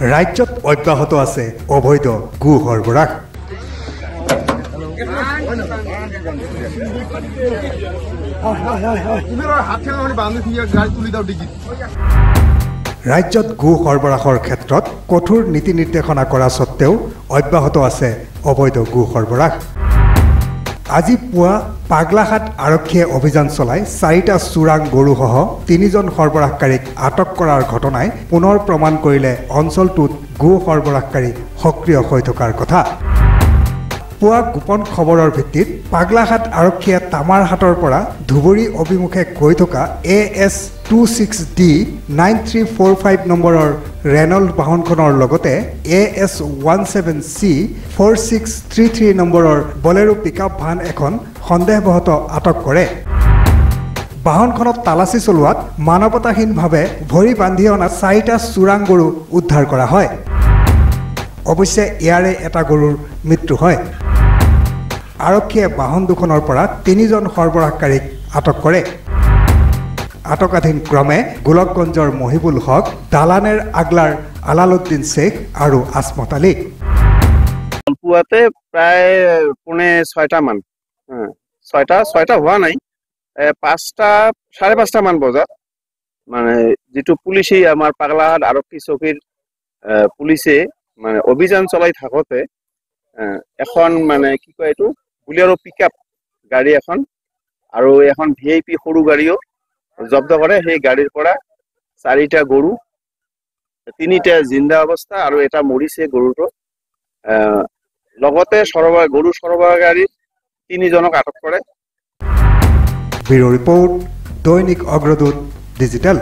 ৰাজ্যত অব্যাহত আছে অবৈধ গো সৰবৰাহ। ৰাজ্যত গো সৰবৰাহৰ ক্ষেত্ৰত কঠোৰ নীতি নিৰ্দেশনা কৰা স্বত্তেও অব্যাহত আছে অবৈধ গো সৰবৰাহ। আজি পুৱা পাগলাহাট আৰক্ষীয়ে অভিযান চলাই 4টা চোৰাং গৰুসহ 3জন সৰবৰাহকাৰীক আটক কৰাৰ ঘটনাই পুনৰ প্ৰমাণ কৰিলে অঞ্চলটোত গো সৰবৰাহকাৰী সক্ৰিয় হৈ থকাৰ কথা। পুৱা গোপন খবৰৰ ভিত্তিত পাগলাহাট আৰক্ষীয়ে তামাৰহাটৰ পৰা ধুবুৰী অভিমুখে গৈ থকা AS26D 9345 নম্বৰৰ ৰেনল্ড বাহনখনৰ লগতে AS17C 4633 নম্বৰৰ বলেৰো পিকআপ ভান এখন সন্দেহবহত আটক কৰে। বাহনখনত তালাচী চলোৱাত মানৱতাহীনভাৱে ভৰি বান্ধি অনা 4টা চোৰাং গৰু উদ্ধাৰ কৰা হয়। অৱশ্যে ইয়াৰে এটা গৰুৰ মৃত্যু হয়। আৰক্ষীয়ে বাহন দুখনৰ পৰা 3জন সৰবৰাহকাৰীক আটক কৰে। আটকাধীন ক্ৰমে গোলকগঞ্জৰ মহিবুল হক, দালানেৰ আগলাৰ আলালুদ্দিন শেখ আৰু আসমত আলী। পুৱাতে প্ৰায় 6:30 মান, 6টা হোৱা নাই, 5:30 মান বজাত মানে যেটো পুলিচে আমাৰ পাগলাহাট আৰক্ষী চকীৰ পুলিচে মানে অভিযান চলাই থাকোতে এখন মানে কি কয় এইটো বুলেৰো পিকআপ গাড়ী এখন আৰু এখন VIP সৰু গাড়ীও জব্দ কৰে। সেই গাড়ীৰ পৰা 4টা গৰু, 3টা জিন্দা অৱস্থা আৰু এটা মৰিছে গৰুটো। লগতে গৰু সৰবৰাহকাৰী 3জনক আটক কৰে। ব্যুৰো ৰিপোৰ্ট, দৈনিক অগ্ৰদূত ডিজিটেল।